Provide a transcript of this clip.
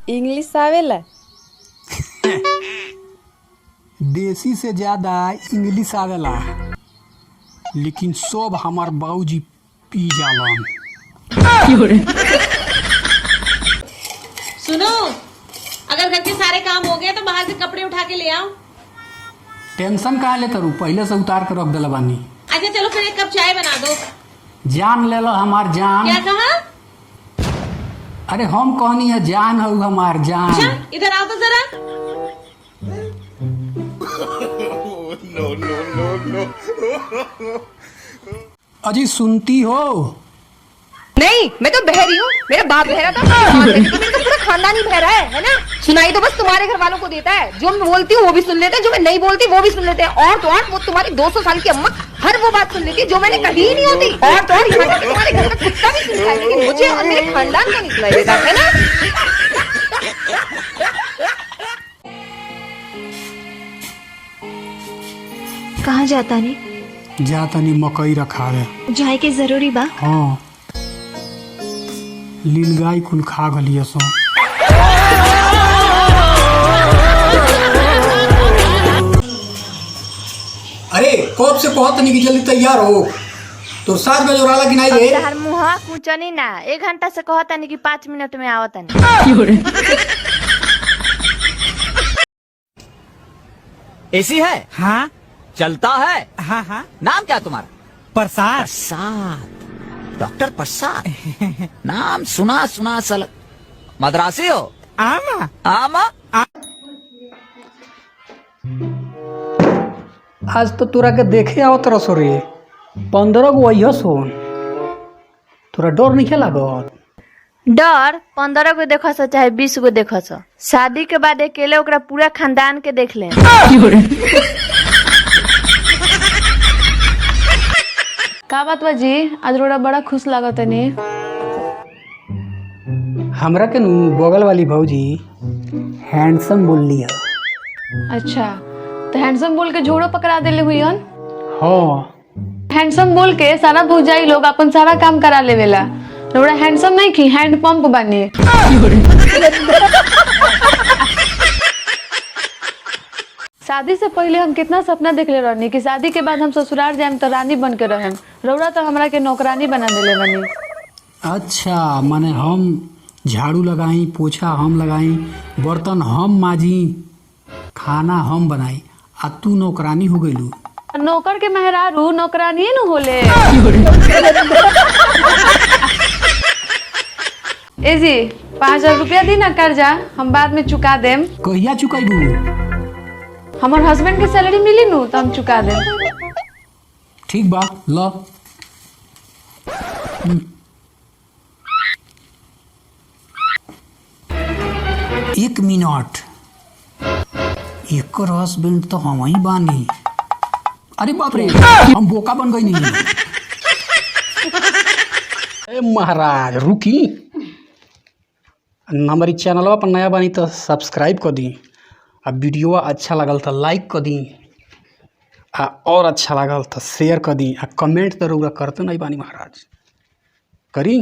English आवेला? देसी से ज्यादा इंग्लिश आवेला, लेकिन सब हमार बाबूजी पी जालन। सुनो, अगर घर के सारे काम हो गए तो बाहर से कपड़े उठा के ले आओ। टेंशन काहे लेत रू, पहले से उतार के रख देला बानी। अच्छा चलो फिर एक कप चाय बना दो। जान ले लो हमार जान। क्या कहा? अरे हम कहनी है जान है हमार जान। अच्छा इधर आओ तो जरा। अजी सुनती हो? नहीं, मैं तो बहरी हूँ। मेरा बाप बहरा था, मेरा तो पूरा खानदान ही बहरा है ना। सुनाई तो बस तुम्हारे घर वालों को देता है। जो मैं बोलती हूँ वो भी सुन लेते हैं, जो मैं नहीं बोलती वो भी सुन लेते हैं। और तो और वो तुम्हारी 200 साल की अम्मा हर वो बात सुन लेती है जो मैंने कही ही नहीं होती। और तो और यहाँ तक कि तुम्हारे घर का कुत्ता भी सुनता है, लेकिन मुझे और मेरे खानदान को नहीं सुनाई देता है ना। कहाँ जाता नहीं? जाता नहीं मकई रखा है। जाए के जरूरी बा? हाँ, लीलगाय कुल खा गलिया सो। अरे कब से कहत नहीं कि जल्दी तैयार हो, तो 7 बजे उड़ाला कि नहीं रे? हर मुहा कुचनी ना, 1 घंटा से कहता नहीं कि 5 मिनट में आवता नहीं। एसी है? हाँ चलता है? हाँ हाँ। नाम क्या तुम्हारा? प्रसाद। प्रसाद, डॉक्टर प्रसाद। नाम सुना सुना सल। मद्रासी हो? आमा। आमा? आज तो तोरा के देखे आओ तरह सो रे, 15 गो अइह सोन। तोरा डर नहीं लागत? डर 15 को देखो सो चाहे 20 को देखो सो, शादी के बाद अकेले ओकरा पूरा खानदान के देख ले। का बात बा जी, आज रोड़ा बड़ा खुश लागत है। हमरा के बगल वाली भौजी हैंडसम बोल लिया। अच्छा, तो हैंडसम बोल के झोड़ो पकड़ा देले हुई हन। हाँ, हैंडसम बोल के सारा भौजाई लोग अपन सारा काम करा लेवेला। रोड़ा हैंडसम नहीं की, हैंड पंप बने। शादी से पहले हम कितना सपना देखले रहनी कि शादी के बाद हम ससुराल जाएम तो रानी बन के रहेम। रौड़ा तो हमरा के नौकरानी बना देले बनी। अच्छा, माने हम झाड़ू लगाई, पोछा हम लगाई, बर्तन हम माजी, खाना हम बनाई, आ तू नौकरानी हो गईलू। नौकर के मेहरारू नौकरानी न होले। ए जी 5000 रुपया दी ना कर्जा, हम बाद में चुका देम। कहिया चुकाईबू? हमार हस्बैंड के सैलरी मिली नु तो हम चुका देम। ठीक बा, लो। 1 मिनट, एक हस्बैंड तो हम ही बानी। अरे बाप रे, हम बोका बन गई नहीं। ए महाराज रुकी, हमारी चैनल पर नया बानी तो सब्सक्राइब कर दी। अब वीडियो अच्छा लगल तो लाइक कर दी, और अच्छा लगल तो शेयर कर दी, कमेंट तो करते नहीं बानी महाराज, करी।